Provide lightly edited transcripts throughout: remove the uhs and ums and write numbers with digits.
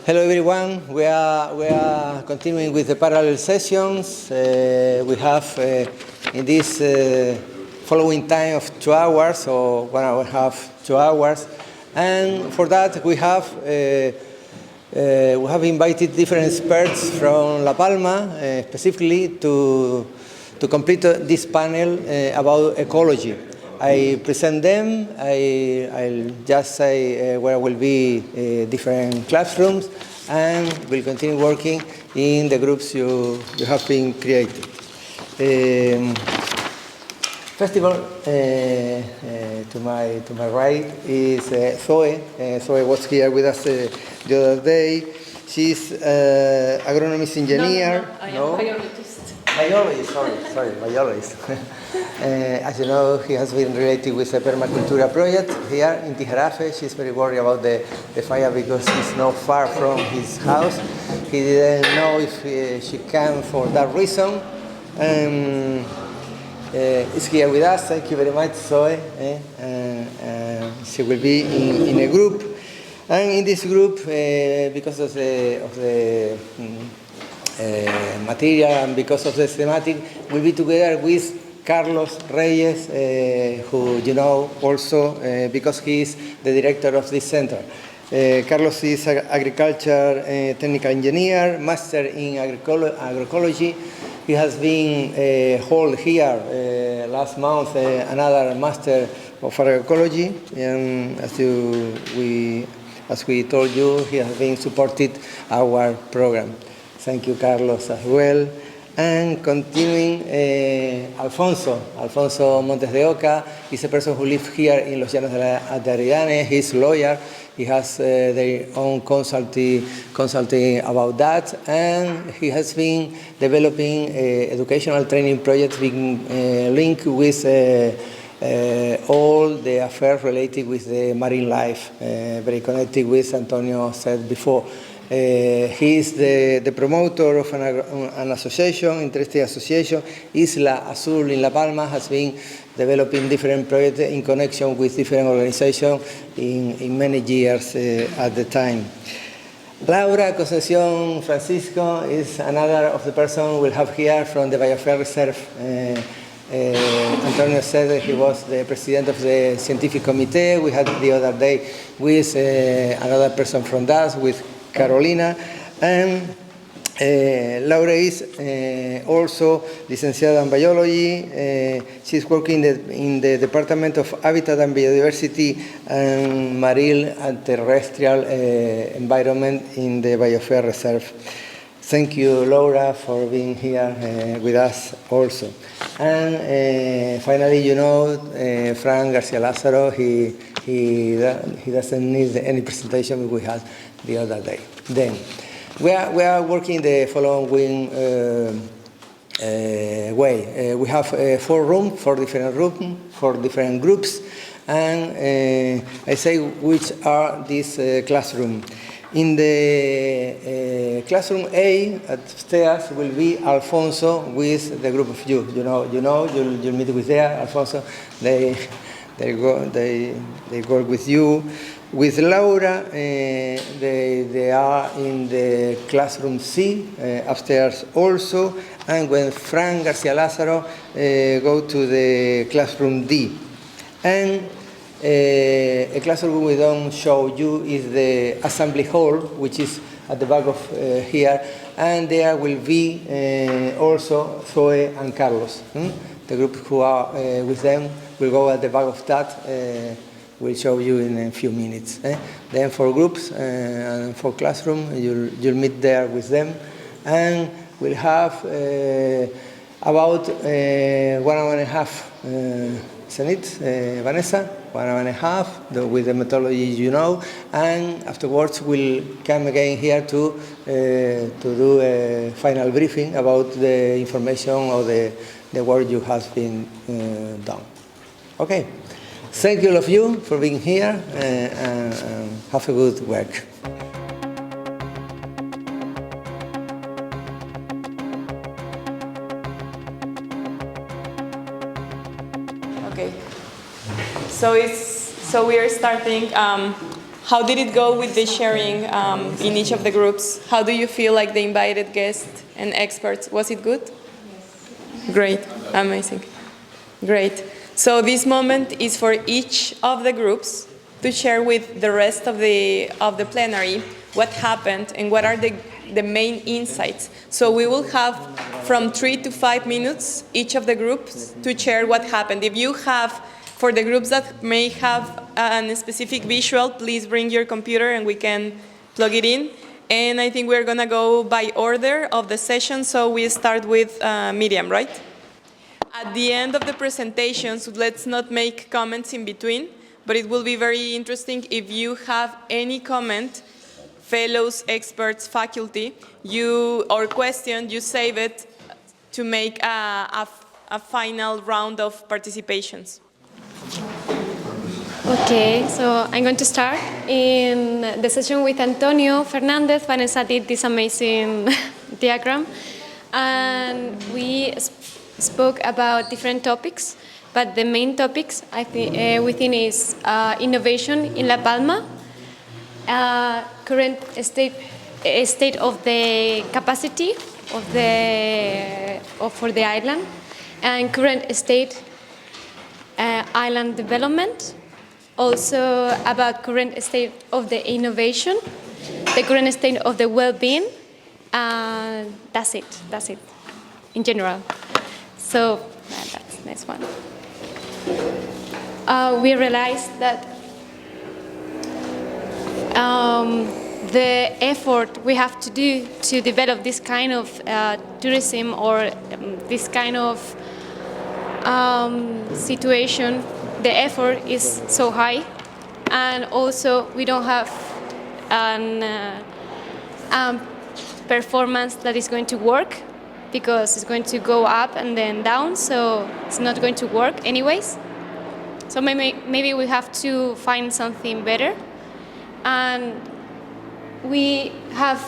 Hello everyone. We are continuing with the parallel sessions. We have in this following time of 2 hours or 1 hour and a half, 2 hours, and for that we have invited different experts from La Palma specifically to complete this panel about ecology. I present them. I'll just say where will be different classrooms, and we'll continue working in the groups you have been created. First of all, to my right is Zoe. Zoe was here with us the other day. She's agronomist engineer. I am biologist. Biologist, sorry, biologist. As you know, he has been related with the Permacultura project here in Tijarafe. She's very worried about the fire because he's not far from his house. He didn't know if she can for that reason. Is here with us. Thank you very much, Zoe. She will be in a group. And in this group, because of the material and because of the thematic, we'll be together with Carlos Reyes, who you know also because he is the director of this center. Carlos is an agriculture technical engineer, master in agroecology. He has been held here last month another master of agroecology, and as we told you, he has been supported our program. Thank you, Carlos, as well. And continuing, Alfonso Montes de Oca is a person who lives here in Los Llanos de Aridane. He's a lawyer. He has their own consulting about that, and he has been developing educational training projects being linked with all the affairs related with the marine life, very connected with Antonio said before. He is the promoter of an association, interesting association. Isla Azul in La Palma has been developing different projects in connection with different organizations in many years at the time. Laura Concepcion Francisco is another of the person we'll have here from the Biosphere Reserve. Antonio said that he was the president of the scientific committee. We had the other day with another person from that, with Carolina, and Laura is also licenciada in biology. She's working in the Department of Habitat and Biodiversity and Marine and Terrestrial Environment in the Biosphere Reserve. Thank you, Laura, for being here with us also. And finally, you know, Frank Garcia Lázaro, he doesn't need any presentation we had the other day. Then, we are working the following way. We have 4 rooms, 4 different groups, and I say which are these classrooms. In the classroom A upstairs will be Alfonso with the group of you. You'll meet with there, Alfonso. They go with you. With Laura, they are in the classroom C upstairs also, and when Frank Garcia Lázaro go to the classroom D. And a classroom we don't show you is the assembly hall, which is at the back of here, and there will be also Zoe and Carlos. The group who are with them will go at the back of that. We'll show you in a few minutes. Then for groups and for classroom, you'll meet there with them, and we'll have about 1 hour and a half. Isn't it, Vanessa? 1 hour and a half with the methodology you know, and afterwards we'll come again here to do a final briefing about the information or the work you have been done. Okay. Thank you all of you for being here, and have a good work. Okay. So we are starting How did it go with the sharing in each of the groups? How do you feel like the invited guests and experts? Was it good? Great, amazing, great. So this moment is for each of the groups to share with the rest of the plenary what happened and what are the main insights. So we will have from 3 to 5 minutes each of the groups to share what happened. If you have, for the groups that may have a specific visual, please bring your computer and we can plug it in. And I think we're going to go by order of the session, so we start with Miriam, right? At the end of the presentations, let's not make comments in between, but it will be very interesting if you have any comment, fellows, experts, faculty, or question, you save it to make a final round of participations. Okay, so I'm going to start in the session with Antonio Fernandez. Vanessa did this amazing diagram, and we spoke about different topics, but the main topics I think within is innovation in La Palma, current state of the capacity for the island, and current state island development. Also about current state of the innovation, the current state of the well-being. That's it in general. So that's the next one. We realized that the effort we have to do to develop this kind of tourism or this kind of situation, the effort is so high, and also we don't have an performance that is going to work, because it's going to go up and then down, so it's not going to work anyways. So maybe we have to find something better, and we have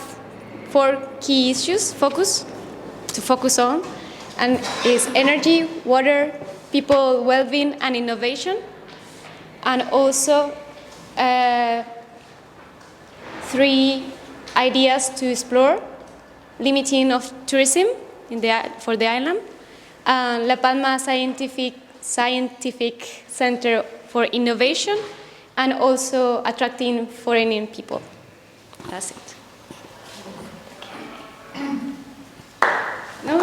4 key issues to focus on, and is energy, water, people well-being, and innovation, and also 3 ideas to explore: limiting of tourism for the island, La Palma Scientific Center for Innovation, and also attracting foreign people. That's it. No.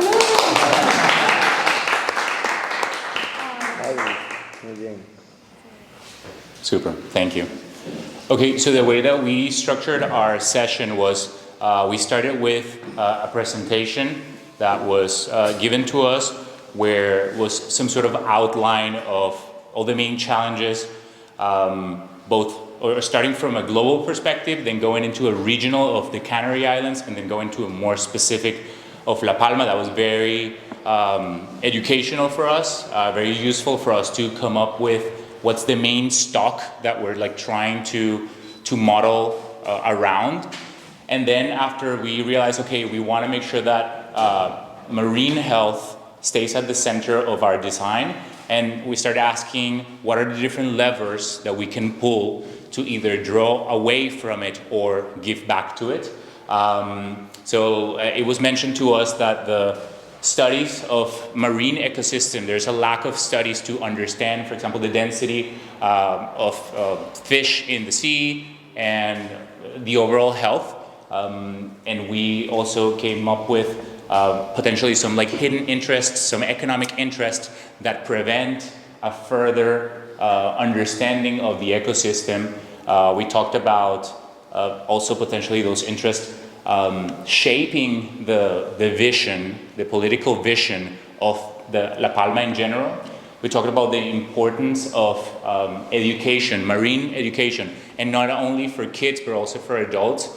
Super, thank you. Okay, so the way that we structured our session was we started with a presentation that was given to us, where was some sort of outline of all the main challenges, starting from a global perspective, then going into a regional of the Canary Islands, and then going to a more specific of La Palma. That was very educational for us, very useful for us to come up with what's the main stock that we're trying to model around. And then after we realized, okay, we want to make sure that marine health stays at the center of our design, and we started asking what are the different levers that we can pull to either draw away from it or give back to it. So it was mentioned to us that the studies of marine ecosystem, there's a lack of studies to understand, for example, the density of fish in the sea and the overall health. And we also came up with potentially some hidden interests, some economic interests that prevent a further understanding of the ecosystem. We talked about also potentially those interests shaping the vision, the political vision of the La Palma in general. We talked about the importance of education, marine education, and not only for kids but also for adults,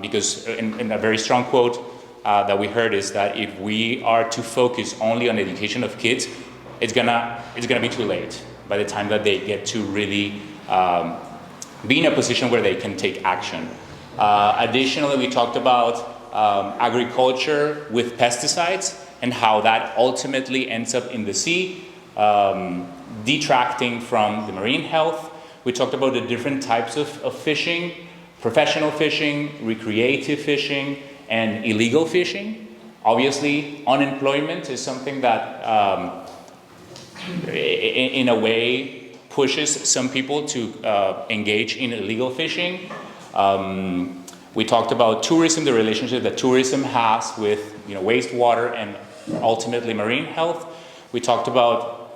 because in a very strong quote that we heard is that if we are to focus only on education of kids, it's gonna be too late by the time that they get to really be in a position where they can take action. Additionally, we talked about agriculture with pesticides and how that ultimately ends up in the sea, detracting from the marine health, We talked about the different types of fishing, professional fishing, recreative fishing, and illegal fishing. Obviously, unemployment is something that, in a way, pushes some people to engage in illegal fishing. We talked about tourism, the relationship that tourism has with wastewater and ultimately marine health. We talked about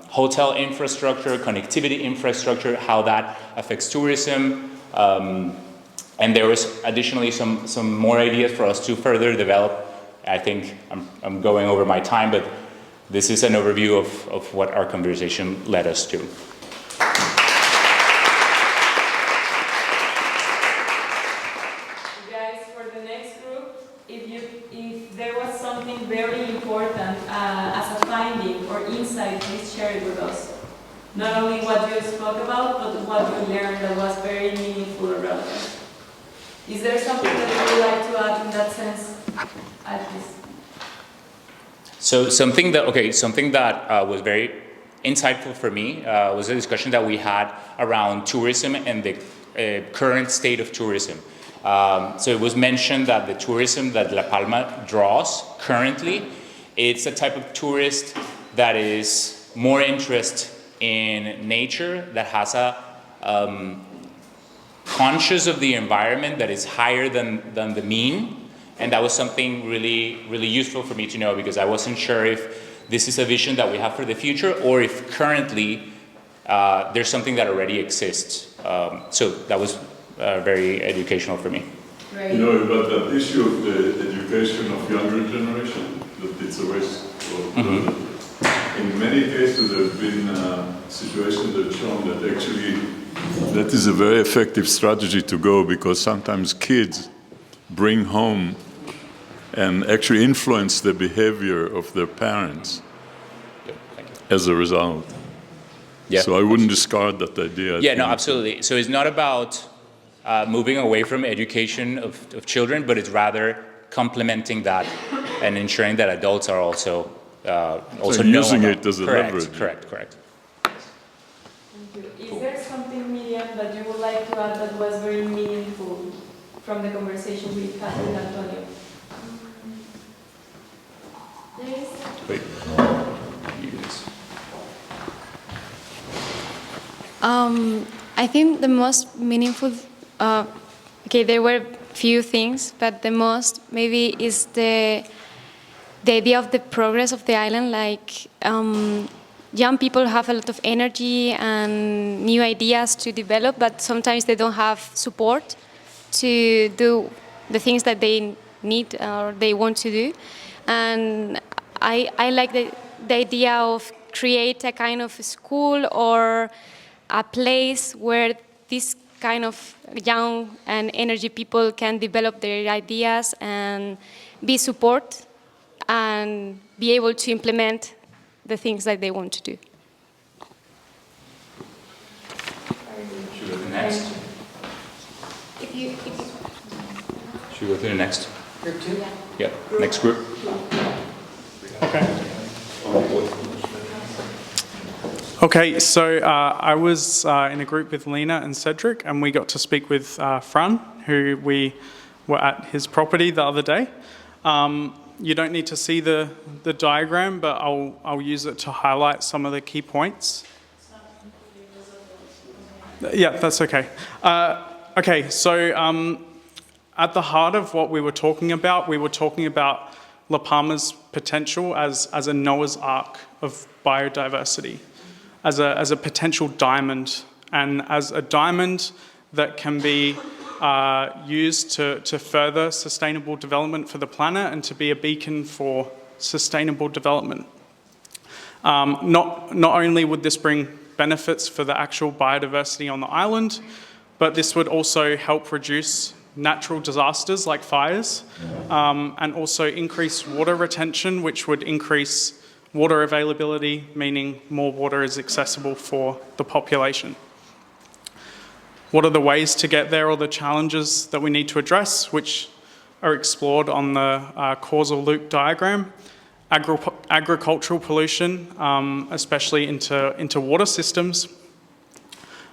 hotel infrastructure, connectivity infrastructure, how that affects tourism. And there was additionally some more ideas for us to further develop. I think I'm going over my time, but this is an overview of what our conversation led us to. Guys, for the next group, if there was something very important as a finding or insight, please share it with us. Not only what you spoke about, but what you learned that was very meaningful or relevant. Is there something that you would like to add in that sense? At least. So something that was very insightful for me was a discussion that we had around tourism and the current state of tourism. So it was mentioned that the tourism that La Palma draws currently, it's a type of tourist that is more interested in nature, that has a conscious of the environment that is higher than the mean. And that was something really, really useful for me to know, because I wasn't sure if this is a vision that we have for the future or if currently there's something that already exists. So that was very educational for me. Right. About that issue of the education of younger generation, that it's a risk. In many cases, there have been situations that have shown that actually that is a very effective strategy to go, because sometimes kids bring home and actually influence the behavior of their parents as a result. Yeah. So I wouldn't discard that idea. Yeah, no, absolutely. So it's not about moving away from education of children, but it's rather complementing that and ensuring that adults are also using it as a leverage. Correct. Thank you. Is there something, Miriam, that you would like to add that was very meaningful from the conversation we had with Antonio? Wait. I think the most meaningful, there were few things, but the most maybe is the idea of the progress of the island. Like young people have a lot of energy and new ideas to develop, but sometimes they don't have support to do the things that they need or they want to do. And I like the idea of create a kind of school or a place where this kind of young and energy people can develop their ideas and be support and be able to implement the things that they want to do. Should we go to the next? Should we go to the next? Group 2? Yeah, next group. Okay, so I was in a group with Lena and Cedric, and we got to speak with Fran, who we were at his property the other day. You don't need to see the diagram, but I'll use it to highlight some of the key points. Yeah, that's okay. Okay, so at the heart of what we were talking about La Palma's potential as a Noah's Ark of biodiversity, as a potential diamond, and as a diamond that can be used to further sustainable development for the planet and to be a beacon for sustainable development. Not only would this bring benefits for the actual biodiversity on the island, but this would also help reduce natural disasters like fires, and also increase water retention, which would increase water availability, meaning more water is accessible for the population. What are the ways to get there, or the challenges that we need to address, which are explored on the causal loop diagram? Agricultural pollution, especially into water systems.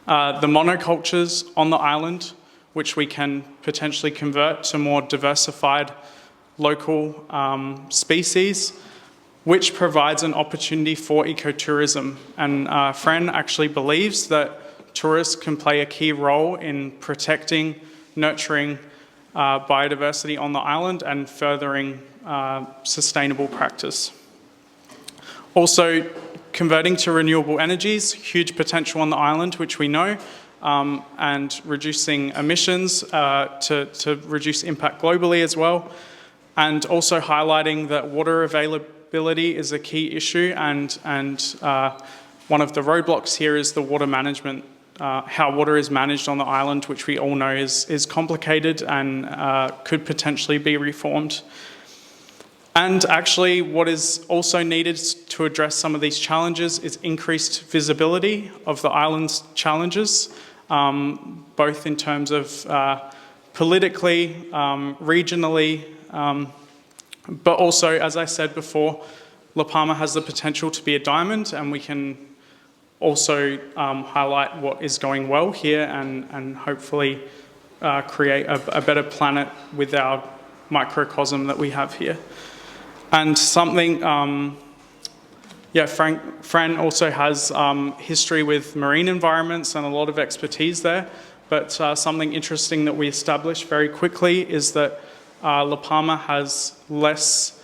The monocultures on the island, which we can potentially convert to more diversified local species, which provides an opportunity for ecotourism. And Fran actually believes that tourists can play a key role in protecting, nurturing biodiversity on the island and furthering sustainable practice. Also, converting to renewable energies, huge potential on the island, which we know, and reducing emissions to reduce impact globally as well. And also highlighting that water availability is a key issue, and one of the roadblocks here is the water management, how water is managed on the island, which we all know is complicated and could potentially be reformed. And actually, what is also needed to address some of these challenges is increased visibility of the island's challenges, both in terms of politically, regionally, but also, as I said before, La Palma has the potential to be a diamond, and we can also highlight what is going well here and hopefully create a better planet with our microcosm that we have here. And something, Fran also has history with marine environments and a lot of expertise there, but something interesting that we established very quickly is that La Palma has less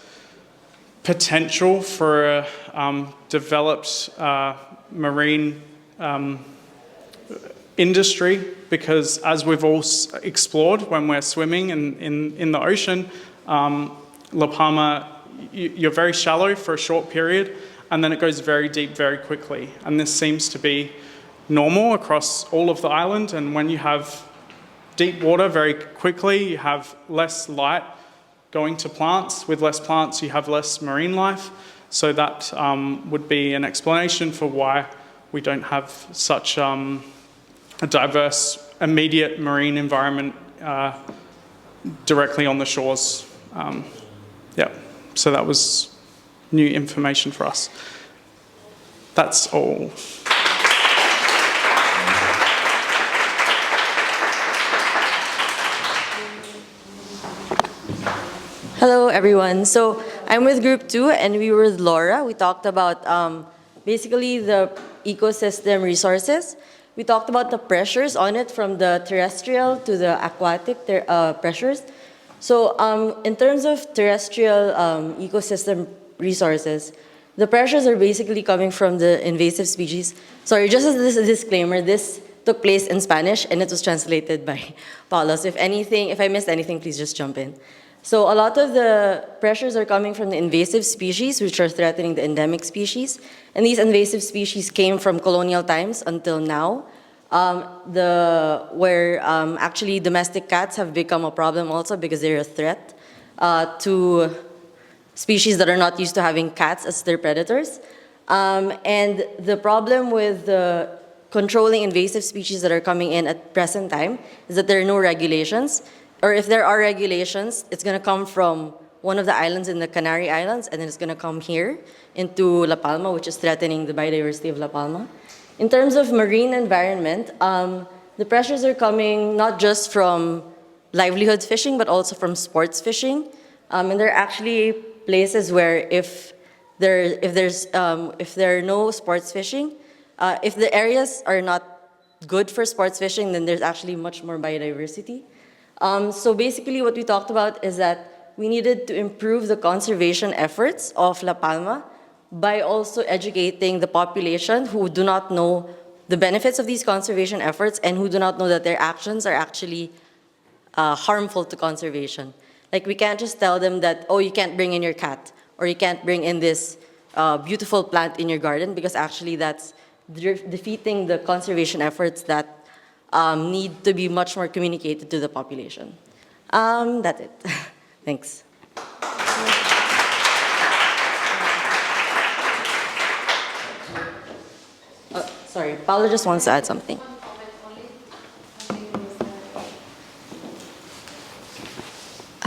potential for a developed marine industry, because as we've all explored when we're swimming in the ocean, La Palma, you're very shallow for a short period, and then it goes very deep very quickly. And this seems to be normal across all of the island, and when you have deep water very quickly, you have less light going to plants. With less plants, you have less marine life. So that would be an explanation for why we don't have such a diverse, immediate marine environment directly on the shores. So that was new information for us. That's all. Hello, everyone. So I'm with Group 2, and we were with Laura. We talked about basically the ecosystem resources. We talked about the pressures on it, from the terrestrial to the aquatic pressures. So in terms of terrestrial ecosystem resources, the pressures are basically coming from the invasive species. Sorry, just as a disclaimer, this took place in Spanish, and it was translated by Paula. So if I missed anything, please just jump in. So a lot of the pressures are coming from the invasive species, which are threatening the endemic species. And these invasive species came from colonial times until now, where actually domestic cats have become a problem also, because they're a threat to species that are not used to having cats as their predators. And the problem with the controlling invasive species that are coming in at present time is that there are no regulations. Or if there are regulations, it's going to come from one of the islands in the Canary Islands, and then it's going to come here into La Palma, which is threatening the biodiversity of La Palma. In terms of marine environment, the pressures are coming not just from livelihood fishing, but also from sports fishing. And there are actually places where if there are no sports fishing, if the areas are not good for sports fishing, then there's actually much more biodiversity. So basically what we talked about is that we needed to improve the conservation efforts of La Palma by also educating the population who do not know the benefits of these conservation efforts and who do not know that their actions are actually harmful to conservation. Like, we can't just tell them that, oh, you can't bring in your cat, or you can't bring in this beautiful plant in your garden, because actually that's defeating the conservation efforts that need to be much more communicated to the population. That's it. Thanks. Sorry, Paula just wants to add something.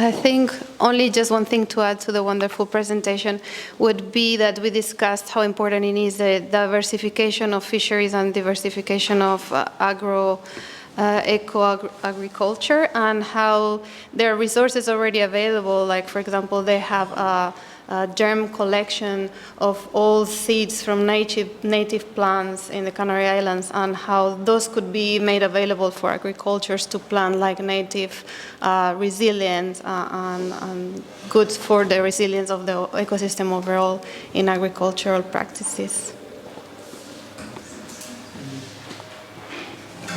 I think only just one thing to add to the wonderful presentation would be that we discussed how important it is the diversification of fisheries and diversification of eco-agriculture, and how there are resources already available. Like, for example, they have a germ collection of all seeds from native plants in the Canary Islands, and how those could be made available for agricultures to plant, like native, resilient, and good for the resilience of the ecosystem overall in agricultural practices.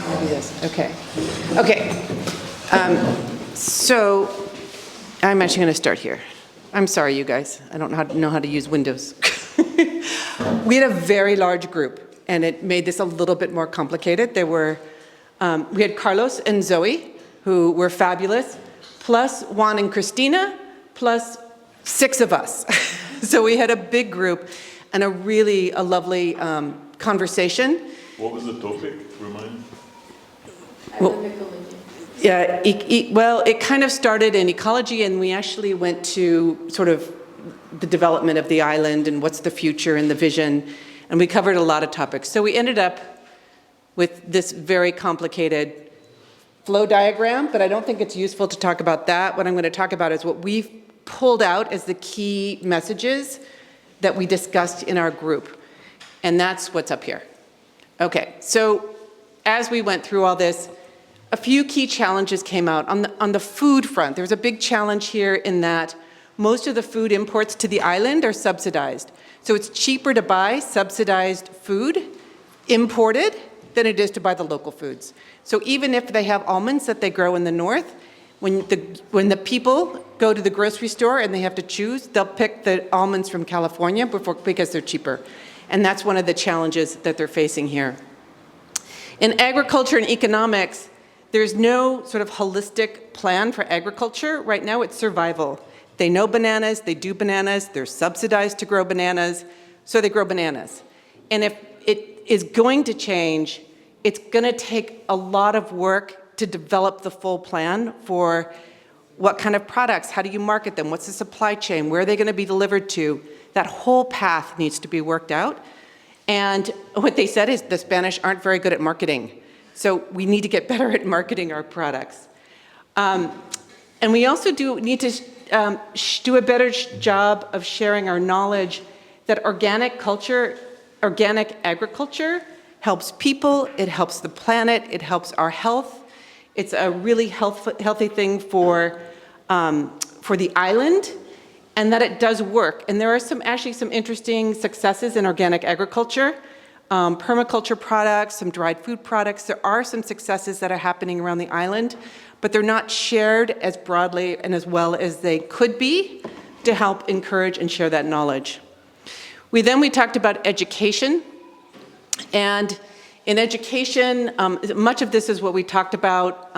Maybe this. Okay. Okay. So I'm actually going to start here. I'm sorry, you guys. I don't know how to use Windows. We had a very large group, and it made this a little bit more complicated. There were, we had Carlos and Zoe, who were fabulous, plus Juan and Christina, plus 6 of us. So we had a big group and a lovely conversation. What was the topic? Remind? Well, yeah, well, it kind of started in ecology, and we actually went to sort of the development of the island and what's the future and the vision, and we covered a lot of topics. So we ended up with this very complicated flow diagram, but I don't think it's useful to talk about that. What I'm going to talk about is what we've pulled out as the key messages that we discussed in our group, and that's what's up here. Okay, so as we went through all this, a few key challenges came out. On the food front, there was a big challenge here in that most of the food imports to the island are subsidized. So it's cheaper to buy subsidized food imported than it is to buy the local foods. So even if they have almonds that they grow in the north, when the people go to the grocery store and they have to choose, they'll pick the almonds from California because they're cheaper. And that's one of the challenges that they're facing here. In agriculture and economics, there's no sort of holistic plan for agriculture. Right now, it's survival. They know bananas, they do bananas, they're subsidized to grow bananas, so they grow bananas. And if it is going to change, it's going to take a lot of work to develop the full plan for what kind of products, how do you market them, what's the supply chain, where are they going to be delivered to. That whole path needs to be worked out. And what they said is the Spanish aren't very good at marketing. So we need to get better at marketing our products. And we also need to do a better job of sharing our knowledge that organic agriculture helps people, it helps the planet, it helps our health. It's a really healthy thing for the island, and that it does work. And there are actually some interesting successes in organic agriculture. Permaculture products, some dried food products. There are some successes that are happening around the island, but they're not shared as broadly and as well as they could be to help encourage and share that knowledge. We talked about education. And in education, much of this is what we talked about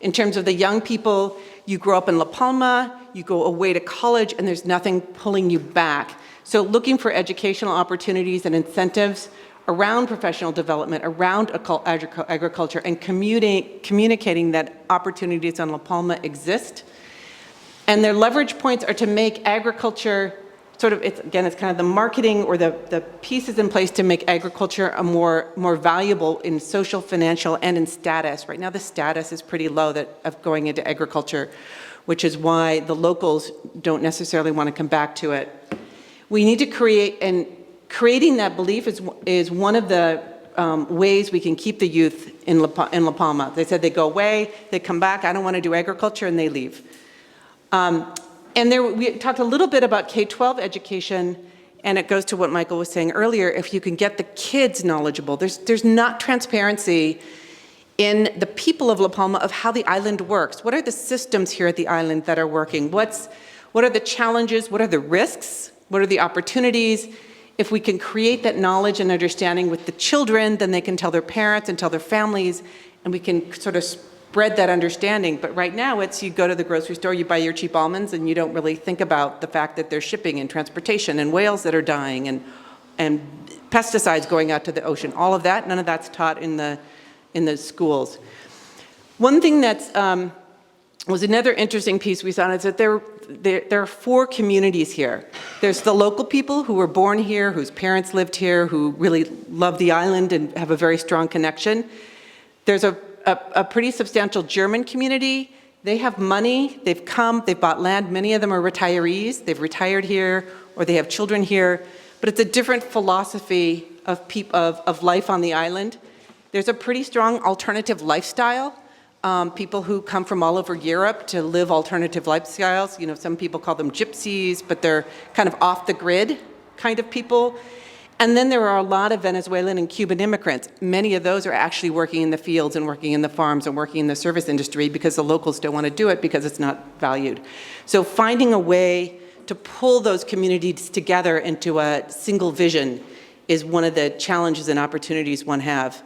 in terms of the young people. You grow up in La Palma, you go away to college, and there's nothing pulling you back. So looking for educational opportunities and incentives around professional development, around agriculture, and communicating that opportunities on La Palma exist. And their leverage points are to make agriculture it's kind of the marketing or the pieces in place to make agriculture a more valuable in social, financial, and in status. Right now the status is pretty low of going into agriculture, which is why the locals don't necessarily want to come back to it. We need to creating that belief is one of the ways we can keep the youth in La Palma. They said they go away, they come back, I don't want to do agriculture, and they leave. We talked a little bit about K-12 education, and it goes to what Michael was saying earlier. If you can get the kids knowledgeable, there's not transparency in the people of La Palma of how the island works. What are the systems here at the island that are working? What are the challenges? What are the risks? What are the opportunities? If we can create that knowledge and understanding with the children, then they can tell their parents and tell their families, and we can sort of spread that understanding. But right now, it's you go to the grocery store, you buy your cheap almonds, and you don't really think about the fact that there's shipping and transportation and whales that are dying and pesticides going out to the ocean. All of that, none of that's taught in the schools. One thing that's was another interesting piece we saw, is that there are 4 communities here. There's the local people who were born here, whose parents lived here, who really love the island and have a very strong connection. There's a pretty substantial German community. They have money, they've come, they've bought land. Many of them are retirees. They've retired here, or they have children here. But it's a different philosophy of life on the island. There's a pretty strong alternative lifestyle. People who come from all over Europe to live alternative lifestyles. You know, some people call them gypsies, but they're kind of off the grid kind of people. And then there are a lot of Venezuelan and Cuban immigrants. Many of those are actually working in the fields and working in the farms and working in the service industry because the locals don't want to do it because it's not valued. So finding a way to pull those communities together into a single vision is one of the challenges and opportunities one have.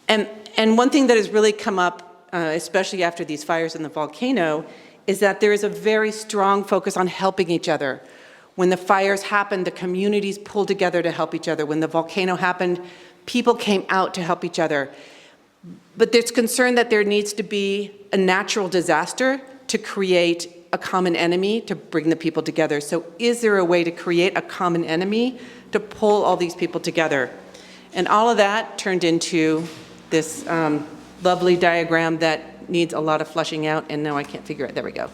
And one thing that has really come up, especially after these fires in the volcano, is that there is a very strong focus on helping each other. When the fires happened, the communities pulled together to help each other. When the volcano happened, people came out to help each other. But there's concern that there needs to be a natural disaster to create a common enemy to bring the people together. So is there a way to create a common enemy to pull all these people together? And all of that turned into this lovely diagram that needs a lot of fleshing out, and now I can't figure it. There we go.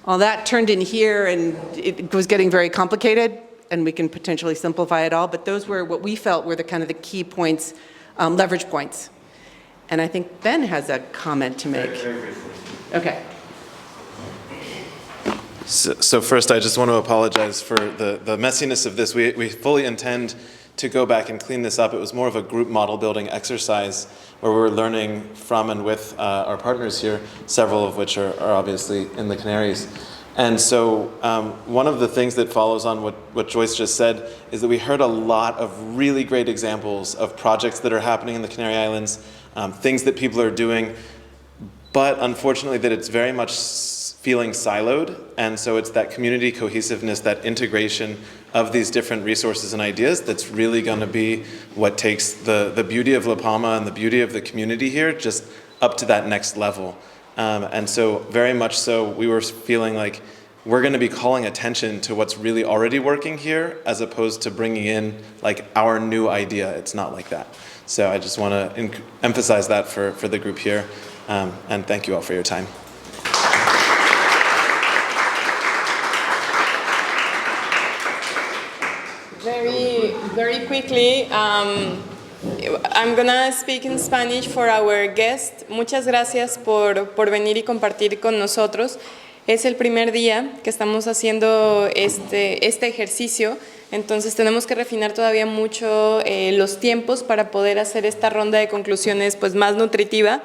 All that turned in here, and it was getting very complicated, and we can potentially simplify it all, but those were what we felt were the kind of the key points, leverage points. And I think Ben has a comment to make. Very briefly. Okay. So first, I just want to apologize for the messiness of this. We fully intend to go back and clean this up. It was more of a group model building exercise where we were learning from and with our partners here, several of which are obviously in the Canaries. And so one of the things that follows on what Joyce just said is that we heard a lot of really great examples of projects that are happening in the Canary Islands, things that people are doing, but unfortunately that it's very much feeling siloed. And so it's that community cohesiveness, that integration of these different resources and ideas that's really going to be what takes the beauty of La Palma and the beauty of the community here just up to that next level. And so very much so we were feeling like we're going to be calling attention to what's really already working here as opposed to bringing in like our new idea. It's not like that. So I just want to emphasize that for the group here. And thank you all for your time. Very quickly, I'm gonna speak in Spanish for our guest. Muchas gracias por venir y compartir con nosotros. Es el primer día que estamos haciendo este ejercicio, entonces tenemos que refinar todavía mucho los tiempos para poder hacer esta ronda de conclusiones pues más nutritiva.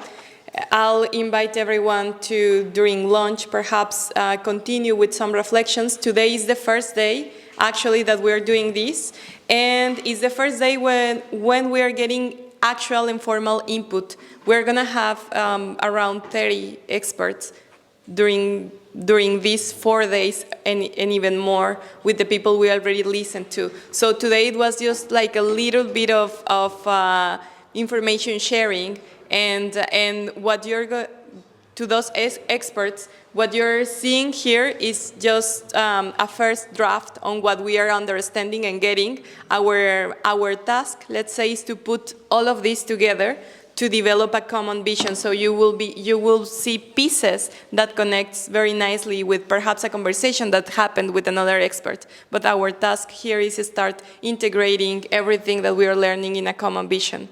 I'll invite everyone to, during lunch, perhaps continue with some reflections. Today is the first day, actually, that we're doing this, and it's the first day when we are getting actual informal input. We're gonna have around 30 experts during these 4 days and even more with the people we already listened to. So today it was just like a little bit of information sharing. And what to those experts, what you're seeing here is just a first draft on what we are understanding and getting. Our task, let's say, is to put all of this together to develop a common vision. So you will see pieces that connects very nicely with perhaps a conversation that happened with another expert. But our task here is to start integrating everything that we are learning in a common vision.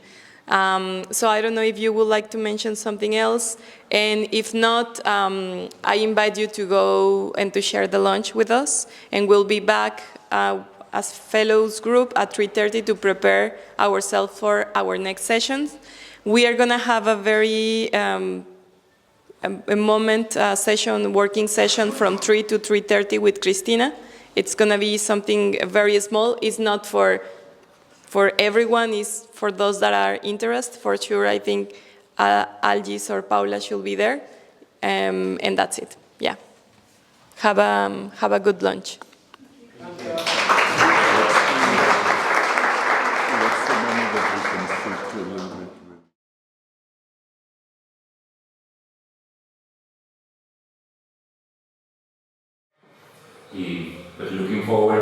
So I don't know if you would like to mention something else, and if not, I invite you to go and to share the lunch with us, and we'll be back as fellows group at 3:30 to prepare ourselves for our next sessions. We are going to have a very working session from 3 to 3:30 with Cristina. It's going to be something very small. It's not for everyone, is for those that are interested. For sure, I think Algis or Paula should be there, and that's it. Yeah, have a good lunch. Y pues looking forward